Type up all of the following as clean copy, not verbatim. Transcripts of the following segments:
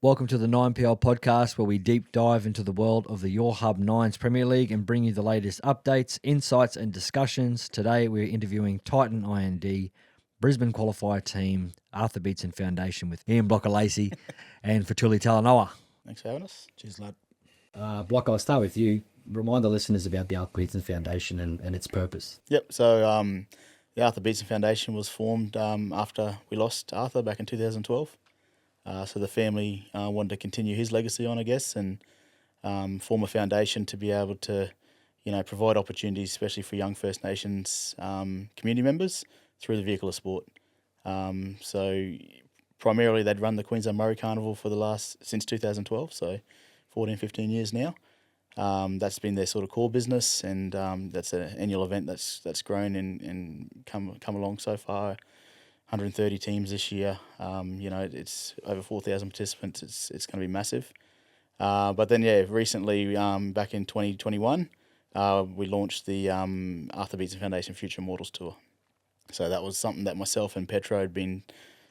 Welcome to the 9PL podcast, where we deep dive into the world of the Your Hub Nines Premier League and bring you the latest updates, insights, and discussions. Today, we're interviewing Titan IND Brisbane Qualifier team, Arthur Beetson Foundation with Ian Blocker Lacey, and for Tuli Talanoa. Thanks for having us. Cheers, lad. Block, I'll start with you. Remind the listeners about the Arthur Beetson Foundation and its purpose. Yep, so the Arthur Beetson Foundation was formed after we lost Arthur back in 2012. So the family wanted to continue his legacy on, I guess, and form a foundation to be able to, provide opportunities, especially for young First Nations community members through the vehicle of sport. So primarily they'd run the Queensland Murray Carnival since 2012, so 14, 15 years now. That's been their sort of core business, and that's an annual event that's grown and come along so far. 130 teams this year. It's over 4,000 participants. It's going to be massive. But then, recently, back in 2021, we launched the Arthur Beetson Foundation Future Immortals Tour. So that was something that myself and Petro had been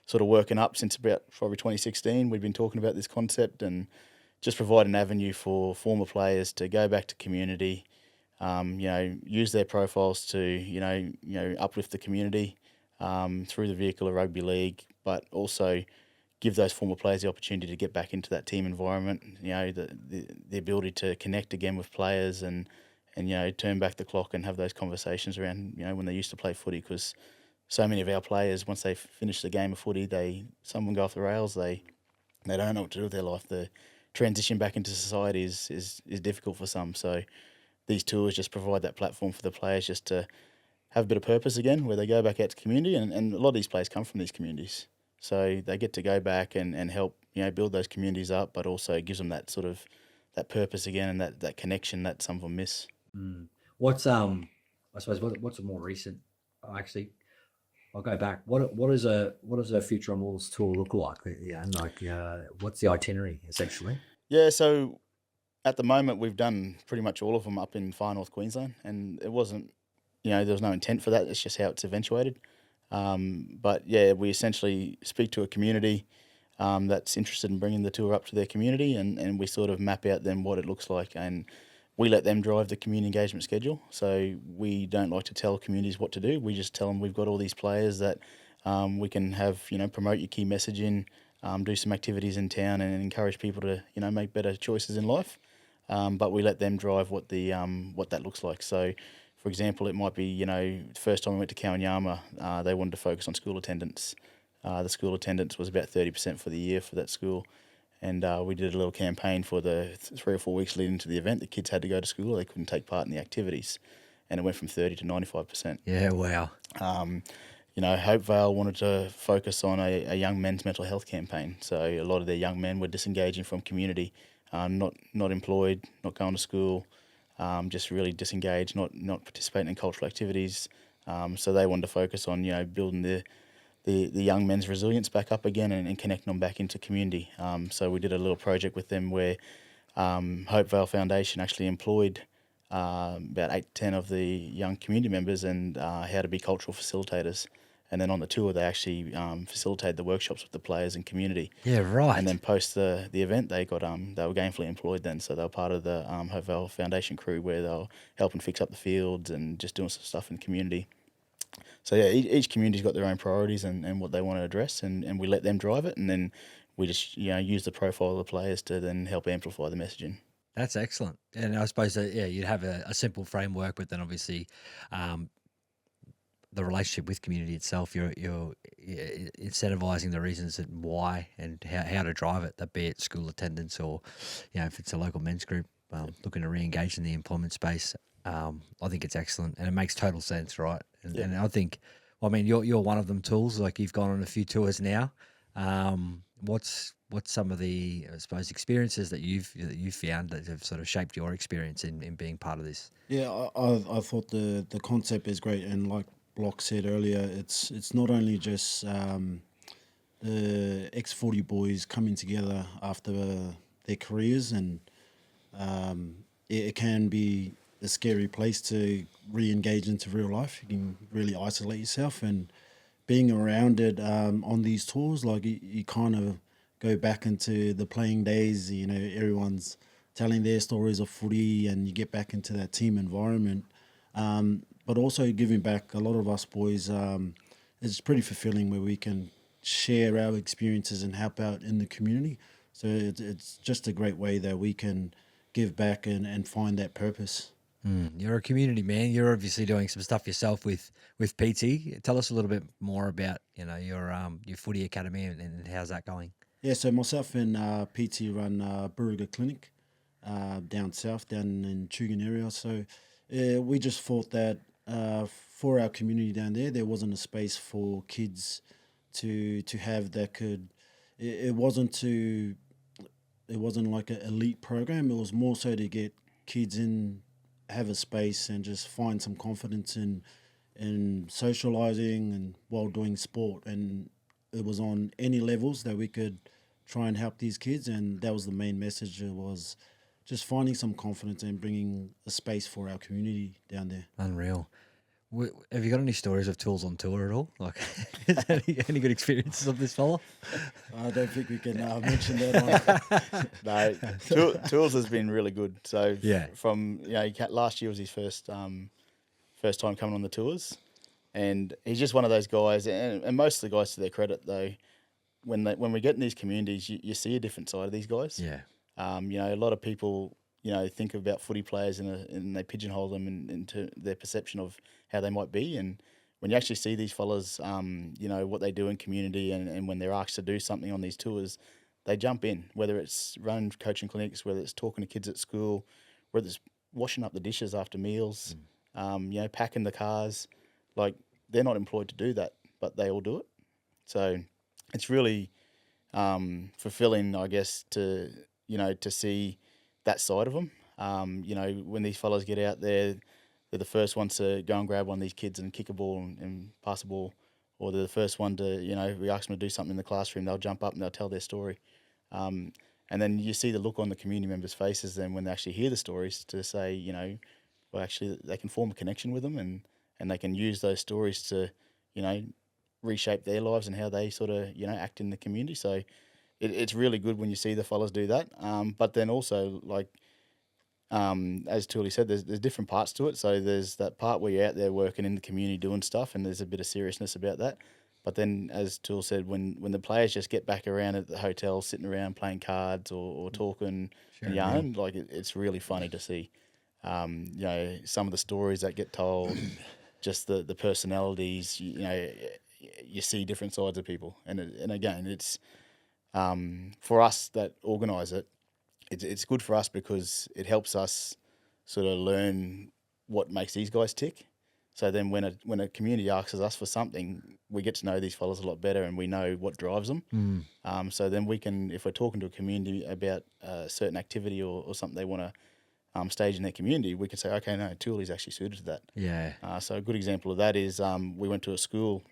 sort of working up since about probably 2016. We'd been talking about this concept and just provide an avenue for former players to go back to community, use their profiles to, uplift the community through the vehicle of rugby league, but also give those former players the opportunity to get back into that team environment, the ability to connect again with players and turn back the clock and have those conversations around, when they used to play footy, because so many of our players, once they finish the game of footy, some go off the rails, they don't know what to do with their life. The transition back into society is difficult for some. So these tours just provide that platform for the players just to have a bit of purpose again, where they go back out to community, and a lot of these players come from these communities. So they get to go back and help, build those communities up, but also gives them that sort of that purpose again and that connection that some of them miss. What's I suppose what's a more recent? Actually, I'll go back. What does a Future Immortals tour look like? What's the itinerary essentially? Yeah, so at the moment we've done pretty much all of them up in far north Queensland, and it wasn't, there was no intent for that. It's just how it's eventuated. But we essentially speak to a community that's interested in bringing the tour up to their community, and we sort of map out then what it looks like, and we let them drive the community engagement schedule. So we don't like to tell communities what to do. We just tell them we've got all these players that we can have, promote your key messaging, do some activities in town, and encourage people to, make better choices in life. But we let them drive what that looks like. So, for example, it might be, the first time we went to Kowanyama, they wanted to focus on school attendance. The school attendance was about 30% for the year for that school. And we did a little campaign for the 3 or 4 weeks leading to the event. The kids had to go to school. They couldn't take part in the activities. And it went from 30 to 95%. Yeah, wow. Hopevale wanted to focus on a young men's mental health campaign. So a lot of their young men were disengaging from community, not employed, not going to school, just really disengaged, not participating in cultural activities. So they wanted to focus on, building the young men's resilience back up again and connecting them back into community. So we did a little project with them where Hopevale Foundation actually employed about 8 to 10 of the young community members and how to be cultural facilitators. And then on the tour, they actually facilitated the workshops with the players and community. Yeah, right. And then post the event, they were gainfully employed then. So they were part of the Hopevale Foundation crew, where they were helping fix up the fields and just doing some stuff in the community. So each community's got their own priorities and what they want to address, and we let them drive it, and then we just use the profile of the players to then help amplify the messaging. That's excellent. And I suppose that, you'd have a simple framework, but then obviously the relationship with community itself, you're incentivizing the reasons and why and how to drive it, that be it school attendance or, if it's a local men's group looking to re-engage in the employment space. I think it's excellent, and it makes total sense, right? And I think, you're one of them tools. Like, you've gone on a few tours now. What's some of the, I suppose, experiences that you've found that have sort of shaped your experience in being part of this? Yeah, I thought the concept is great, and like Block said earlier, it's not only just the ex-40 boys coming together after their careers, and it can be a scary place to re-engage into real life. You can really isolate yourself, and being around it on these tours, like you kind of go back into the playing days. You know, everyone's telling their stories of footy, and you get back into that team environment. But also giving back. A lot of us boys, it's pretty fulfilling where we can share our experiences and help out in the community. So it's just a great way that we can give back and find that purpose. You're a community man. You're obviously doing some stuff yourself with PT. Tell us a little bit more about your footy academy and how's that going. Yeah, so myself and PT run Burriga Clinic down south, down in Tugun area. So we just thought that for our community down there wasn't a space for kids to have that could. It wasn't like an elite program. It was more so to get kids in, have a space, and just find some confidence in socializing and while doing sport. And it was on any levels that we could try and help these kids, and that was the main message. It was just finding some confidence and bringing a space for our community down there. Unreal. Have you got any stories of Tools on tour at all? Like, any good experiences of this fella? I don't think we can mention that on. No, Tools has been really good. So Yeah. from last year was his first time coming on the tours, and he's just one of those guys. And most of the guys, to their credit, though, when we get in these communities, you see a different side of these guys. Yeah. A lot of people think about footy players and they pigeonhole them into their perception of how they might be. And when you actually see these fellas, what they do in community and when they're asked to do something on these tours, they jump in, whether it's running coaching clinics, whether it's talking to kids at school, whether it's washing up the dishes after meals, packing the cars. Like, they're not employed to do that, but they all do it. So it's really fulfilling, I guess, to see that side of them. When these fellas get out there, they're the first ones to go and grab one of these kids and kick a ball and pass a ball, or they're the first one to, we ask them to do something in the classroom, they'll jump up and they'll tell their story. And then you see the look on the community members' faces then when they actually hear the stories to say, well, actually they can form a connection with them and they can use those stories to, reshape their lives and how they sort of, act in the community. So it's really good when you see the fellas do that. But then also, like, as Tuli said, there's different parts to it. So there's that part where you're out there working in the community doing stuff, and there's a bit of seriousness about that. But then, as Tul said, when the players just get back around at the hotel, sitting around playing cards or talking and yarning, like it's really funny to see. Some of the stories that get told, just the personalities. You see different sides of people, and again, it's. For us that organise it, it's good for us because it helps us sort of learn what makes these guys tick. So then when a community asks us for something, we get to know these fellas a lot better and we know what drives them. So then we can, if we're talking to a community about a certain activity or something they want to stage in their community, we can say, okay, no, Tuli's actually suited to that. Yeah. So a good example of that is we went to a school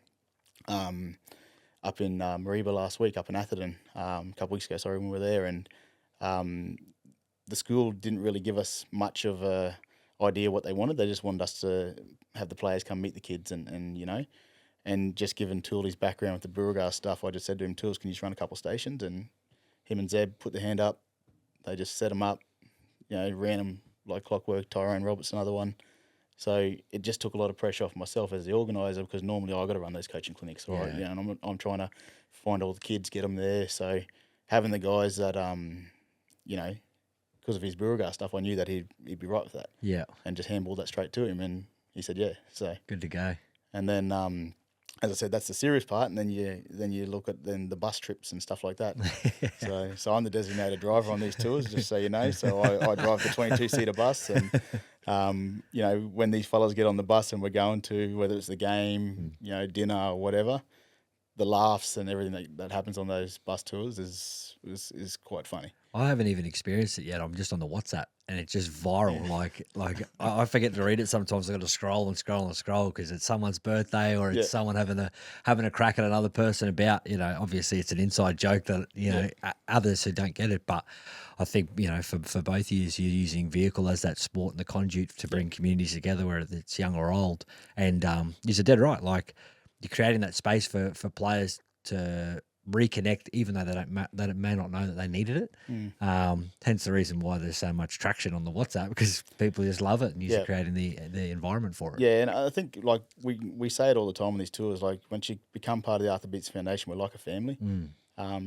up in Mariba last week, up in Atherton, a couple weeks ago, sorry, when we were there. And the school didn't really give us much of a idea what they wanted. They just wanted us to have the players come meet the kids and just given Tuli's background with the Beauregard stuff, I just said to him, Tulis, can you just run a couple of stations? And him and Zeb put their hand up. They just set them up, ran them like clockwork. Tyrone Roberts, another one. So it just took a lot of pressure off myself as the organiser because normally I've got to run those coaching clinics, right? Yeah. And I'm trying to find all the kids, get them there. So having the guys that, because of his Beauregard stuff, I knew that he'd be right with that. Yeah. And just handballed that straight to him, and he said, yeah. So Good to go. and then, as I said, that's the serious part, and then you look at the bus trips and stuff like that. So I'm the designated driver on these tours, just so you know. So I drive the 22-seater bus, and when these fellas get on the bus and we're going to whether it's the game, dinner or whatever, the laughs and everything that happens on those bus tours is quite funny. I haven't even experienced it yet. I'm just on the WhatsApp, and it's just viral. Like I forget to read it sometimes. I've got to scroll and scroll and scroll because it's someone's birthday or it's someone having a crack at another person about. Obviously it's an inside joke that others who don't get it. But I think for both of you, you're using vehicle as that sport and the conduit to bring communities together, whether it's young or old. And you're dead right. Like, you're creating that space for players to reconnect, even though they may not know that they needed it. Hence the reason why there's so much traction on the WhatsApp, because people just love it and you're Yeah. creating the environment for it. Yeah, and I think like we say it all the time on these tours. Like once you become part of the Arthur Beetson Foundation, we're like a family.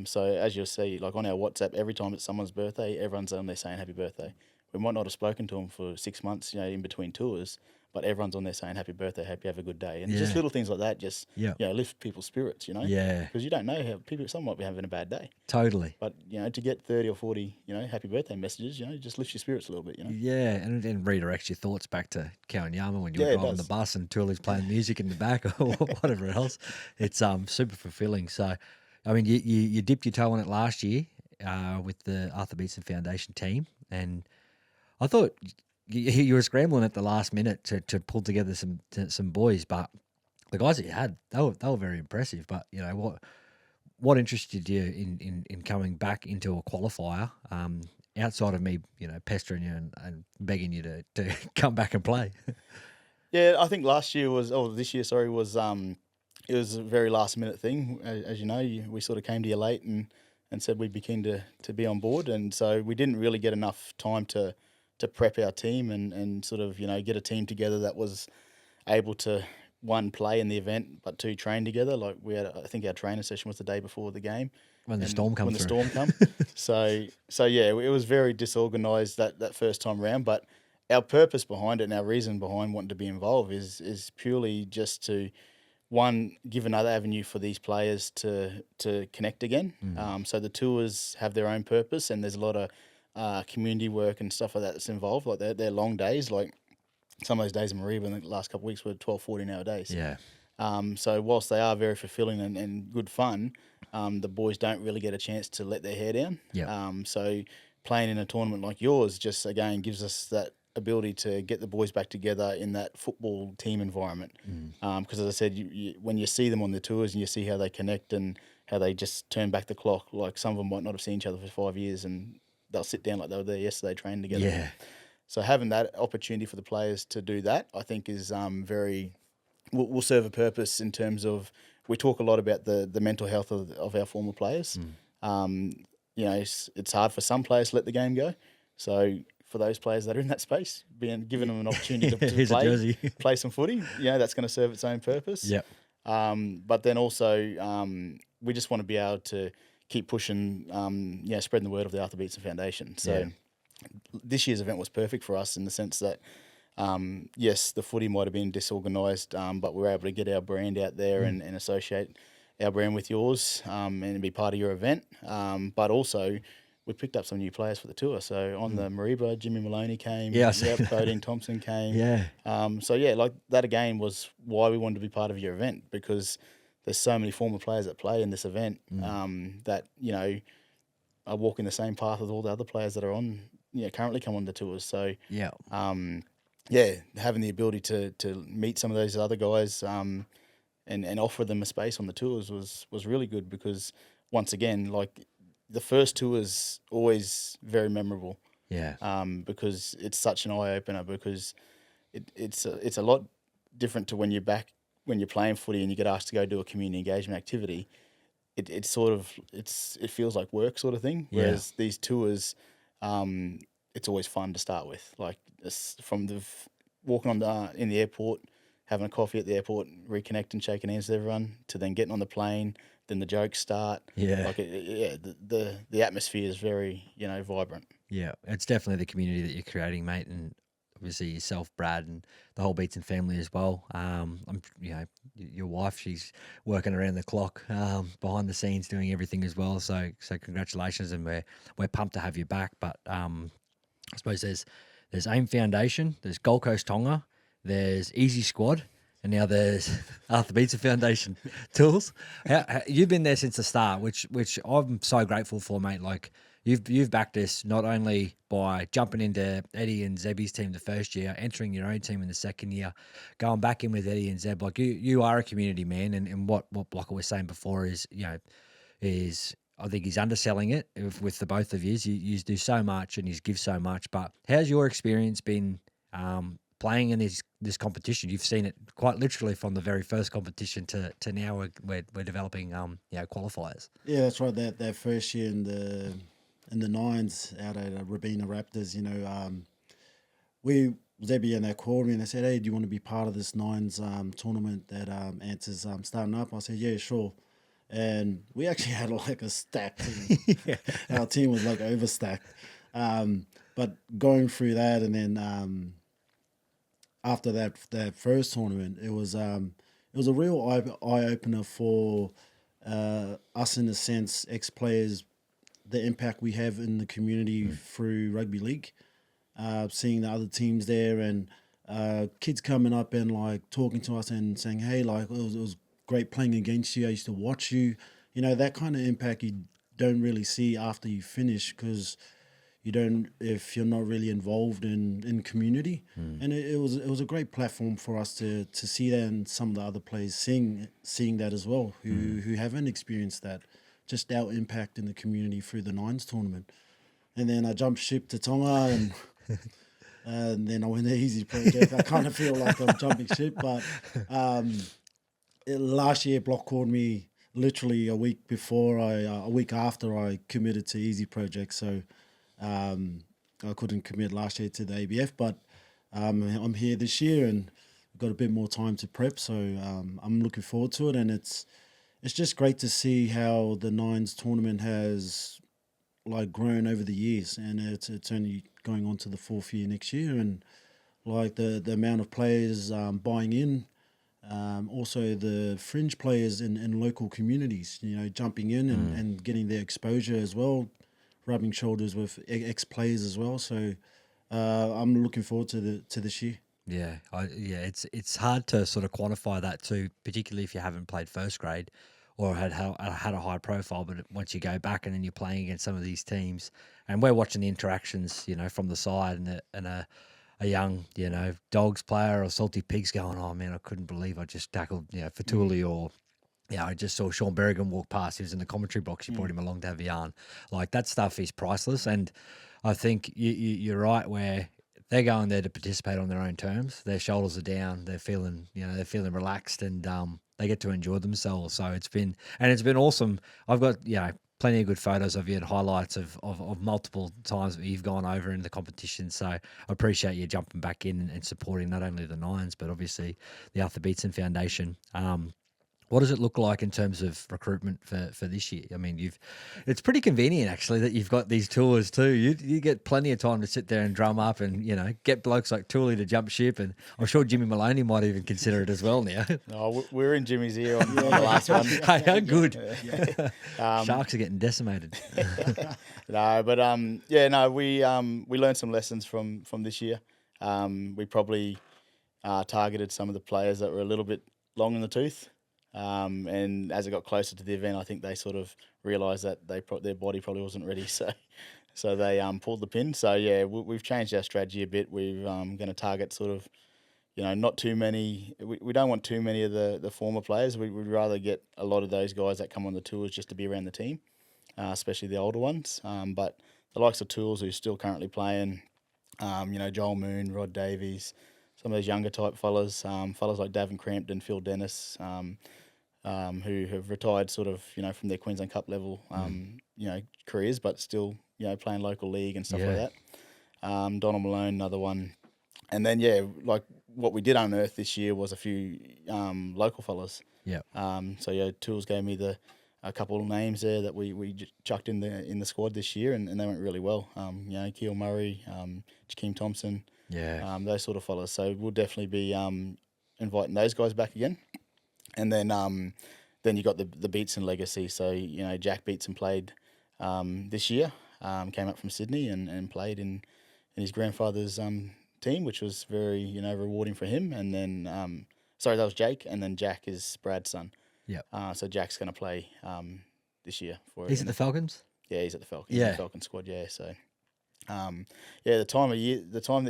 So as you'll see, like on our WhatsApp, every time it's someone's birthday, everyone's on there saying happy birthday. We might not have spoken to them for 6 months, in between tours, but everyone's on there saying happy birthday, hope you have a good day, and just Yeah. little things like that just Yeah. lift people's spirits. Yeah. Because you don't know how some might be having a bad day, Totally. but to get 30 or 40 happy birthday messages, just lifts your spirits a little bit. Yeah, and it redirects your thoughts back to Kawanyama when you're Yeah, it driving the does. bus and Tuli's playing music in the back or whatever else. It's super fulfilling. So, I mean, you dipped your toe on it last year with the Arthur Beetson Foundation team, and I thought you were scrambling at the last minute to pull together some boys, but the guys that you had, they were very impressive. But what interested you in coming back into a qualifier, outside of me, pestering you and begging you to come back and play? Yeah, I think this year, sorry, was it was a very last minute thing. As you know, we sort of came to you late and said we'd be keen to be on board, and so we didn't really get enough time to prep our team and sort of get a team together that was able to, one, play in the event, but two, train together. Like I think our trainer session was the day before the game. When the storm comes through. When the storm come. So yeah, it was very disorganised that first time round. But our purpose behind it and our reason behind wanting to be involved is purely just to, one, give another avenue for these players to connect again. So the tours have their own purpose, and there's a lot of community work and stuff like that that's involved. Like they're long days. Like some of those days in Mariba in the last couple of weeks were 12, 14-hour days. Yeah. So whilst they are very fulfilling and good fun, the boys don't really get a chance to let their hair down. Yeah. So playing in a tournament like yours just, again, gives us that ability to get the boys back together in that football team environment. Because as I said, when you see them on the tours and you see how they connect and how they just turn back the clock, like some of them might not have seen each other for 5 years and they'll sit down like they were there yesterday training together. Yeah. So having that opportunity for the players to do that, I think is will serve a purpose in terms of, we talk a lot about the mental health of our former players. It's hard for some players to let the game go. So for those players that are in that space, giving them an opportunity to Here's a jersey. play some footy, that's going to serve its own purpose. Yep. But then also, we just want to be able to keep pushing, spreading the word of the Arthur Beetson Foundation. So this year's event was perfect for us in the sense that, yes, the footy might have been disorganised, but we were able to get our brand out there and associate our brand with yours and be part of your event. But also, we picked up some new players for the tour. So on the Mariba, Jimmy Maloney came. Yeah, I see that. Bodine Thompson came. Yeah. Like that again was why we wanted to be part of your event, because there's so many former players that play in this event that, are walking the same path as all the other players that are on, currently come on the tours. So, Yeah. having the ability to meet some of those other guys and offer them a space on the tours was really good, because once again, like the first tour is always very memorable. Yeah. Because it's such an eye opener, because it's a lot different to when you're playing footy and you get asked to go do a community engagement activity. It feels like work sort of thing. Whereas these tours, it's always fun to start with. Like from walking in the airport, having a coffee at the airport, reconnecting, shaking hands with everyone, to then getting on the plane, then the jokes start. Yeah. Like the atmosphere is very vibrant. Yeah, it's definitely the community that you're creating, mate, and obviously yourself, Brad, and the whole Beetson family as well. Your wife, she's working around the clock behind the scenes, doing everything as well. So congratulations, and we're pumped to have you back. But I suppose there's AIM Foundation, there's Gold Coast Tonga, there's Easy Squad, and now there's Arthur Beetson Foundation Tools. You've been there since the start, which I'm so grateful for, mate. Like you've backed us not only by jumping into Eddie and Zebby's team the first year, entering your own team in the second year, going back in with Eddie and Zeb. Like you are a community man, and what like I was saying before is I think he's underselling it with the both of you. You do so much and you give so much. But how's your experience been playing in this competition. You've seen it quite literally from the very first competition to now we're developing qualifiers. Yeah, that's right. That first year in the nines out at Rabina Raptors, Zebby and they called me and they said, "Hey, do you want to be part of this nines tournament that Ant's starting up?" I said, "Yeah, sure." And we actually had like a stacked team. Our team was like overstacked. But going through that, and then after that first tournament, it was a real eye opener for us, in a sense, ex players, the impact we have in the community through rugby league. Seeing the other teams there, and kids coming up and like talking to us and saying, "Hey, like it was great playing against you. I used to watch you." That kind of impact you don't really see after you finish, because you don't, if you're not really involved in community. And it was a great platform for us to see that, and some of the other players seeing that as well, who haven't experienced that, just our impact in the community through the nines tournament. And then I jumped ship to Tonga, and then I went to Easy Project. I kind of feel like I'm jumping ship, but last year Block called me literally a week after I committed to Easy Project. So I couldn't commit last year to the ABF, but I'm here this year and got a bit more time to prep. So I'm looking forward to it, and it's just great to see how the nines tournament has like grown over the years, and it's only going on to the fourth year next year, and like the amount of players buying in, also the fringe players in local communities, jumping in and getting their exposure as well, rubbing shoulders with ex-players as well. So I'm looking forward to this year. Yeah, it's hard to sort of quantify that too, particularly if you haven't played first grade or had a high profile. But once you go back and then you're playing against some of these teams, and we're watching the interactions, from the side, and a young, Dogs player or Salty Pigs going, "Oh man, I couldn't believe I just tackled, for Tuli," or I just saw Sean Berrigan walk past. He was in the commentary box. You brought him along to have a yarn. Like, that stuff is priceless. And I think you're right, where they're going there to participate on their own terms. Their shoulders are down. They're feeling, relaxed, and they get to enjoy themselves. So it's been awesome. I've got, plenty of good photos of you and highlights of multiple times that you've gone over in the competition. So I appreciate you jumping back in and supporting not only the Nines, but obviously the Arthur Beetson Foundation. What does it look like in terms of recruitment for this year? I mean, it's pretty convenient actually that you've got these tours too. You get plenty of time to sit there and drum up and, get blokes like Tuli to jump ship, and I'm sure Jimmy Maloney might even consider it as well now. No, we're in Jimmy's ear on the last one. Hey, how good. Sharks are getting decimated. No, but we learned some lessons from this year. We probably targeted some of the players that were a little bit long in the tooth. And as it got closer to the event, I think they sort of realised that their body probably wasn't ready, so they pulled the pin. So yeah, we've changed our strategy a bit. We're going to target sort of, not too many. We don't want too many of the former players. We'd rather get a lot of those guys that come on the tours just to be around the team, especially the older ones. But the likes of Tools, who's still currently playing, Joel Moon, Rod Davies, some of those younger type fellas like Davin Crampton, Phil Dennis, who have retired sort of, from their Queensland Cup level, careers, but still, playing local league and stuff like that. Donald Malone, another one. And then, like what we did unearth this year was a few local fellas. Yeah. Tools gave me a couple of names there that we chucked in the squad this year, and they went really well. Keel Murray, Jakeem Thompson. Yeah. Those sort of fellas. So we'll definitely be inviting those guys back again. And then you got the Beetson legacy. So, Jack Beetson played this year, came up from Sydney and played in his grandfather's team, which was very, rewarding for him. And then, that was Jake. And then Jack is Brad's son. Yeah. So Jack's going to play this year. He's at the Falcons? Yeah, he's at the Falcons. He's in the Falcon squad, yeah. So, the time that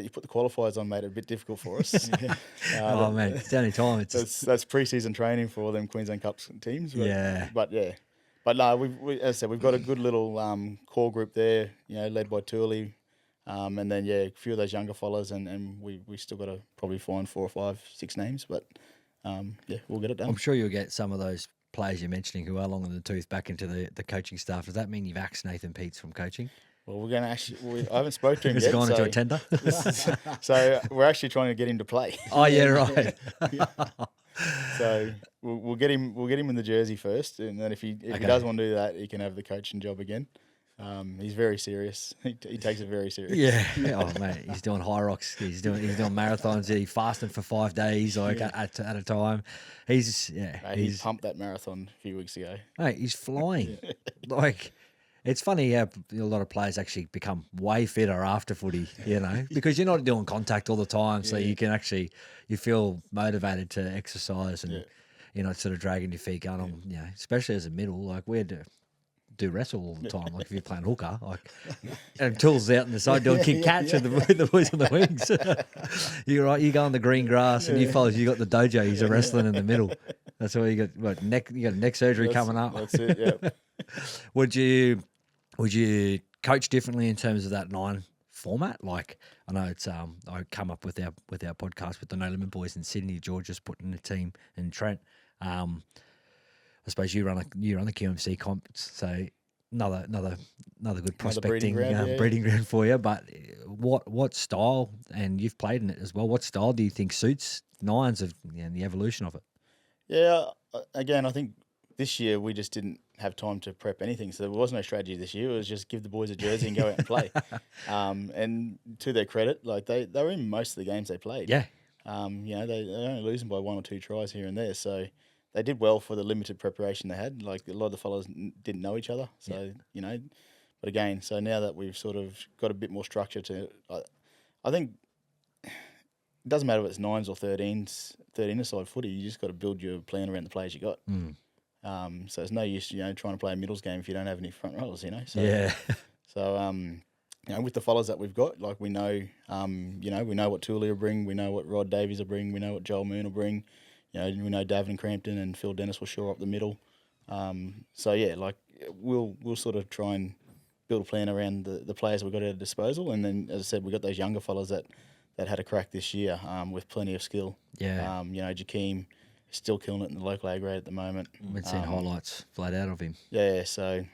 you put the qualifiers on made it a bit difficult for us. Man, it's the only time. That's pre-season training for all them Queensland Cup teams. But no, as I said, we've got a good little core group there. Led by Tuli, And then a few of those younger fellas, and we still got to probably find 4 or 5, 6 names, but we'll get it done. I'm sure you'll get some of those players you're mentioning who are long in the tooth back into the coaching staff. Does that mean you've axed Nathan Peets from coaching? Well, we're going to actually. I haven't spoken to him Has yet. he gone into a tender? So we're actually trying to get him to play. Oh yeah, right. So we'll get him. We'll get him in the jersey first, and then if he does want to do that, he can have the coaching job again. He's very serious. He takes it very serious. Yeah. Oh mate, he's doing high rocks. He's doing marathons. He's fasting for 5 days, like at a time. He's He pumped that marathon a few weeks ago. Mate, he's flying. Like, it's funny how a lot of players actually become way fitter after footy, because you're not doing contact all the time, so you can actually you feel motivated to exercise and you're not sort of dragging your feet going on, especially as a middle, like we had to do wrestle all the time. Like if you're playing hooker, and Tools out on the side doing kick catch with the boys on the wings. You're right. You go on the green grass, and you got the dojo. He's a wrestling in the middle. That's why you got neck. You got neck surgery coming up. That's it. Yeah. Would you coach differently in terms of that 9 format? Like I know it's I come up with our podcast with the No Limit boys in Sydney. George just put in a team in Trent. I suppose you run the QMC comps, so another good prospecting breeding ground for you. But what style, and you've played in it as well, what style do you think suits nines of the evolution of it? Yeah, again, I think this year we just didn't have time to prep anything, so there was no strategy this year. It was just give the boys a jersey and go out and play. And to their credit, like they were in most of the games they played. Yeah. They're only losing by 1 or 2 tries here and there, so they did well for the limited preparation they had. Like a lot of the fellows didn't know each other, so But again, so now that we've sort of got a bit more structure to, I think it doesn't matter if it's 9s or 13s, 13-a-side footy. You just got to build your plan around the players you got. So it's no use, trying to play a middles game if you don't have any front rollers, So, yeah. So, with the fellas that we've got, like we know what Tuli will bring, we know what Rod Davies will bring, we know what Joel Moon will bring. We know Davin Crampton and Phil Dennis will shore up the middle. We'll sort of try and build a plan around the players we've got at our disposal. And then, as I said, we've got those younger fellas that had a crack this year with plenty of skill. Yeah. Jakeem is still killing it in the local A grade at the moment. We've seen highlights flat out of him. Yeah, so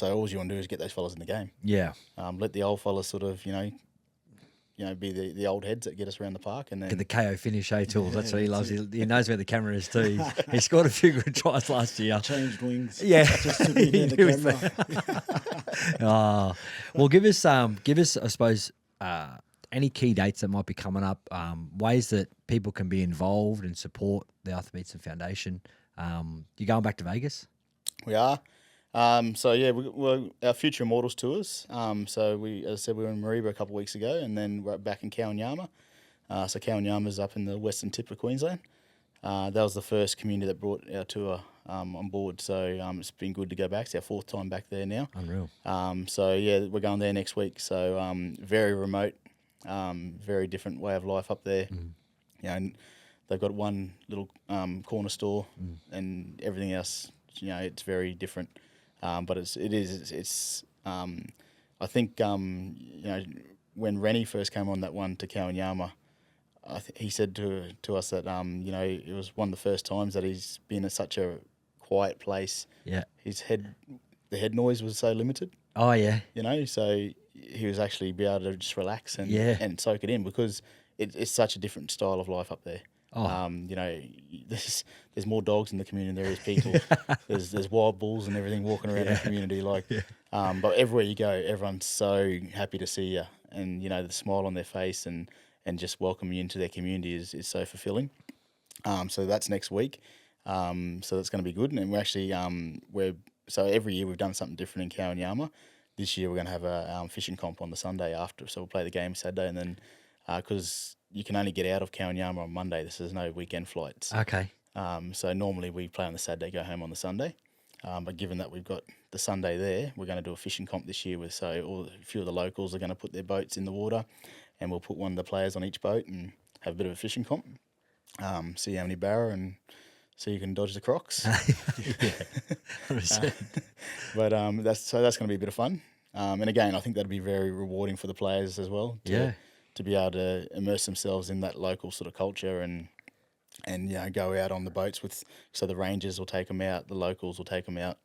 all you want to do is get those fellas in the game. Yeah. Let the old fellas sort of, be the old heads that get us around the park, and then Get the KO finish, Tools. That's what he loves. He knows where the camera is too. He scored a few good tries last year. Changed wings. Yeah. Just to be near the camera. Well, give us, I suppose, any key dates that might be coming up, ways that people can be involved and support the Arthur Beetson Foundation. You going back to Vegas? we are. We're our Future Immortals tours. So we, as I said, we were in Mareeba a couple of weeks ago, and then we're back in Kowanyama. So Kowanyama's up in the western tip of Queensland. That was the first community that brought our tour on board. So it's been good to go back. It's our 4th time back there now. Unreal. We're going there next week. So very remote, very different way of life up there. And they've got one little corner store, and everything else. It's very different. But I think when Rennie first came on that one to Kowanyama, he said to us that it was one of the first times that he's been in such a quiet place. Yeah. The head noise was so limited. Oh yeah. So he was actually be able to just relax and soak it in, because it's such a different style of life up there. Oh. There's more dogs in the community than there is people. there's wild bulls and everything walking around the community. But everywhere you go, everyone's so happy to see you, and the smile on their face and just welcoming you into their community is so fulfilling. So that's next week. So that's going to be good. And we're actually so every year we've done something different in Kowanyama. This year we're going to have a fishing comp on the Sunday after. So we'll play the game Saturday, and then because you can only get out of Kowanyama on Monday. There's no weekend flights. Okay. So normally we play on the Saturday, go home on the Sunday. But given that we've got the Sunday there, we're going to do a fishing comp this year. A few of the locals are going to put their boats in the water, and we'll put one of the players on each boat and have a bit of a fishing comp. See how many barra and so you can dodge the crocs. Yeah. 100%. But that's going to be a bit of fun. And again, I think that'd be very rewarding for the players as well. To be able to immerse themselves in that local sort of culture and go out on the boats with. So the rangers will take them out, the locals will take them out,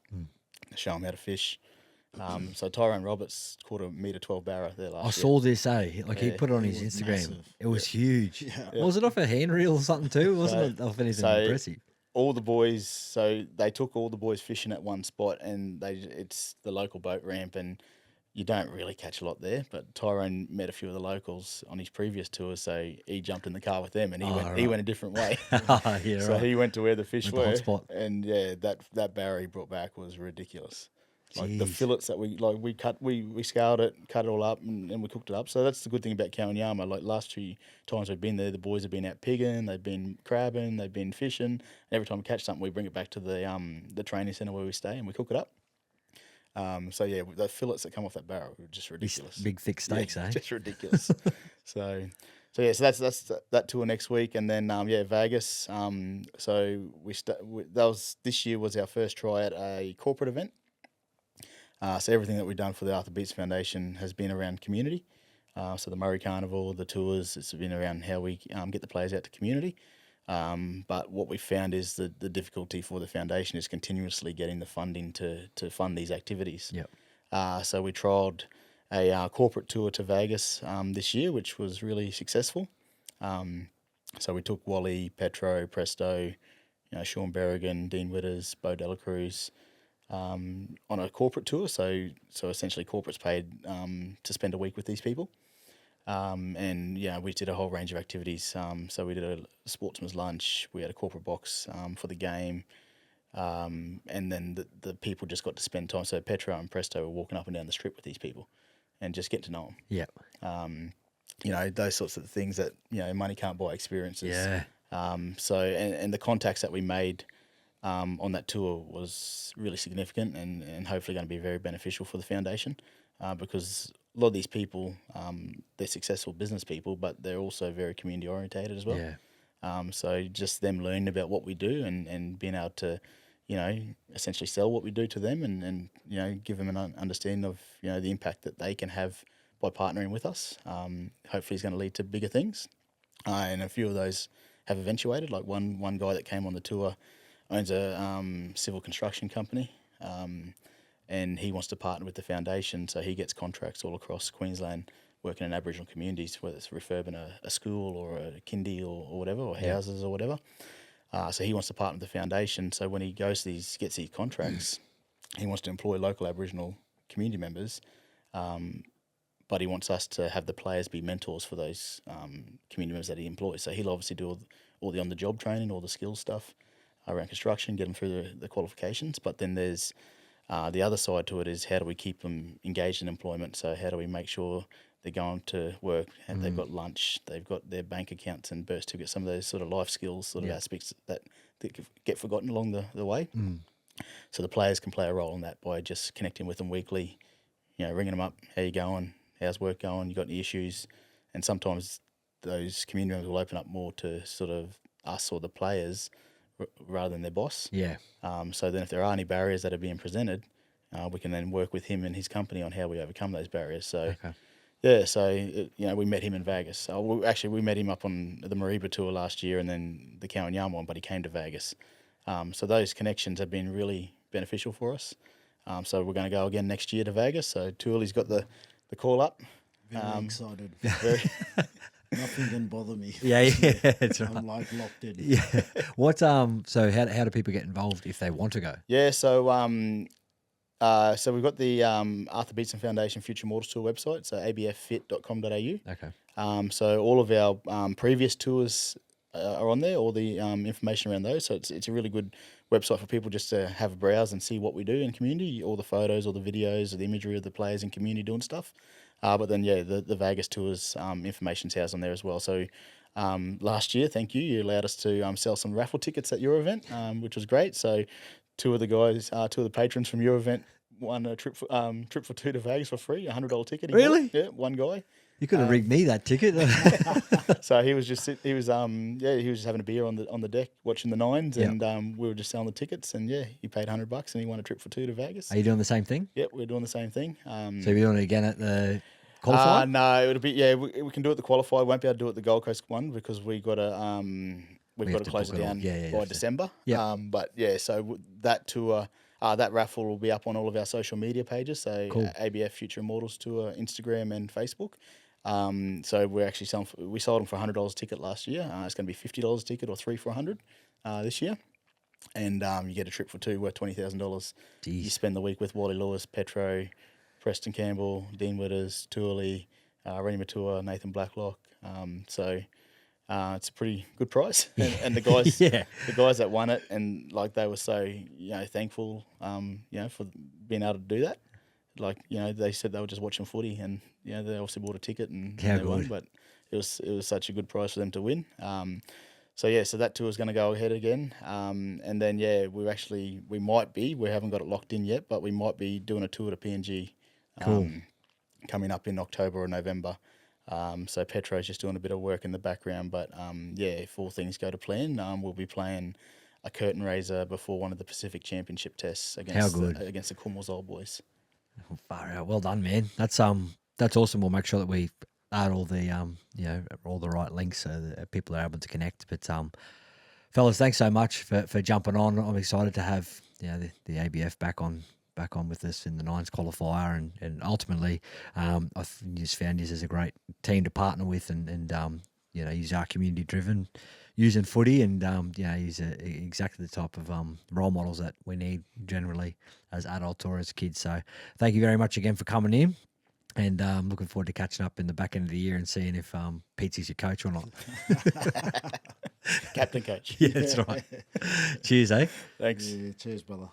show them how to fish. So Tyrone Roberts caught a metre 12 barra there last I year. saw this, Like he Yeah, put it on it his was Instagram. massive. It was huge. Yeah. Was it off a handrail or something too? Wasn't it off anything so impressive? All the boys, so they took all the boys fishing at one spot, and it's the local boat ramp, and you don't really catch a lot there. But Tyrone met a few of the locals on his previous tour, so he jumped in the car with them, and he went a different way. Yeah, So right. he went to where the fish Went the were, hotspot. and that barra he brought back was ridiculous. Like the Jeez. fillets that we scoured it, cut it all up, and we cooked it up. So that's the good thing about Kawanyama. Like last 2 times we've been there, the boys have been out pigging, they've been crabbing, they've been fishing. And every time we catch something, we bring it back to the training centre where we stay and we cook it up. So yeah, the fillets that come off that barrel were just ridiculous. Big thick steaks, Yeah, eh? just ridiculous. so that's that tour next week, and then Vegas. So this year was our first try at a corporate event. So everything that we've done for the Arthur Beetson Foundation has been around community. So the Murray Carnival, the tours, it's been around how we get the players out to community. But what we found is the difficulty for the foundation is continuously getting the funding to fund these activities. Yep. So we trialled a corporate tour to Vegas this year, which was really successful. So we took Wally, Petro, Presto, Sean Berrigan, Dean Witters, Bo Delacruz, on a corporate tour. So essentially corporates paid to spend a week with these people. And we did a whole range of activities. So we did a sportsman's lunch, we had a corporate box for the game, and then the people just got to spend time. So Petro and Presto were walking up and down the strip with these people and just get to know them. Yep. Those sorts of things that, money can't buy experiences. Yeah. And the contacts that we made on that tour was really significant and hopefully going to be very beneficial for the foundation because a lot of these people, they're successful business people, but they're also very community orientated as well. Yeah. So just them learning about what we do and being able to, essentially sell what we do to them and give them an understanding of, the impact that they can have by partnering with us. Hopefully is going to lead to bigger things. And a few of those have eventuated. Like one guy that came on the tour owns a civil construction company, and he wants to partner with the foundation, so he gets contracts all across Queensland working in Aboriginal communities, whether it's refurbing a school or a kindy or whatever, or houses or whatever. So he wants to partner with the foundation. So when he gets these contracts, he wants to employ local Aboriginal community members, but he wants us to have the players be mentors for those community members that he employs. So he'll obviously do all the on-the-job training, all the skills stuff around construction, get them through the qualifications. But then there's the other side to it is how do we keep them engaged in employment? So how do we make sure they're going to work and they've got lunch, they've got their bank accounts and birth certificates, some of those sort of life skills sort of aspects that get forgotten along the way. So the players can play a role in that by just connecting with them weekly, ringing them up, how you going, how's work going, you got any issues? And sometimes those community members will open up more to sort of us or the players rather than their boss. Yeah. So then if there are any barriers that are being presented, we can then work with him and his company on how we overcome those barriers. So, we met him in Vegas. We met him up on the Mariba tour last year and then the Kawanyama one, but he came to Vegas. So those connections have been really beneficial for us. So we're going to go again next year to Vegas. So Tuli's got the call up. Very excited. Very Nothing can bother me. Yeah, that's right. I'm like locked in. Yeah. What so how do people get involved if they want to go? Yeah, so so we've got the Arthur Beetson Foundation Future Mortals Tour website, so abffit.com.au. Okay. So all of our previous tours are on there, all the information around those. So it's a really good website for people just to have a browse and see what we do in community, all the photos, all the videos, the imagery of the players in community doing stuff. But then, the Vegas tours information's housed on there as well. So last year, thank you, you allowed us to sell some raffle tickets at your event, which was great. So two of the patrons from your event won a trip for two to Vegas for free, $100 ticket. Really? Yeah, one guy. You could have rigged me that ticket. So he was just he was just having a beer on the deck watching the nines, and we were just selling the tickets, and he paid $100 and he won a trip for 2 to Vegas. Are you doing the same thing? Yep, we're doing the same thing. So you're doing it again at the qualifier? No, it'll be we can do it at the qualifier. Won't be able to do it at the Gold Coast one because we got to we've got to close it down by December. But so that tour. That raffle will be up on all of our social media pages, so ABF Future Immortals Tour, Instagram and Facebook. So we're actually we sold them for $100 a ticket last year. It's going to be $50 a ticket or 3 for $100 this year. And you get a trip for 2 worth $20,000. You spend the week with Wally Lewis, Petro, Preston Campbell, Dean Witters, Tuli, Rennie Matua, Nathan Blacklock. So it's a pretty good price, and the guys, the guys that won it, and like they were so thankful, for being able to do that. Like they said they were just watching footy, and they obviously bought a ticket and they won, but it was such a good price for them to win. So that tour is going to go ahead again, and then we haven't got it locked in yet, but we might be doing a tour to PNG, coming up in October or November. So Petro's just doing a bit of work in the background, but if all things go to plan, we'll be playing a curtain raiser before one of the Pacific Championship tests against the Cornwall's Old Boys. Oh, far out, well done, man. That's awesome. We'll make sure that we add all the all the right links so that people are able to connect. But fellas, thanks so much for jumping on. I'm excited to have the ABF back on with us in the Nines qualifier, and ultimately, I've just found you as a great team to partner with, and you are community driven, using footy, and he's exactly the type of role models that we need generally as adults or as kids. So thank you very much again for coming in, and looking forward to catching up in the back end of the year and seeing if Pete's your coach or not. Captain coach. Yeah, that's right. Cheers, eh? Thanks. Yeah, cheers, brother.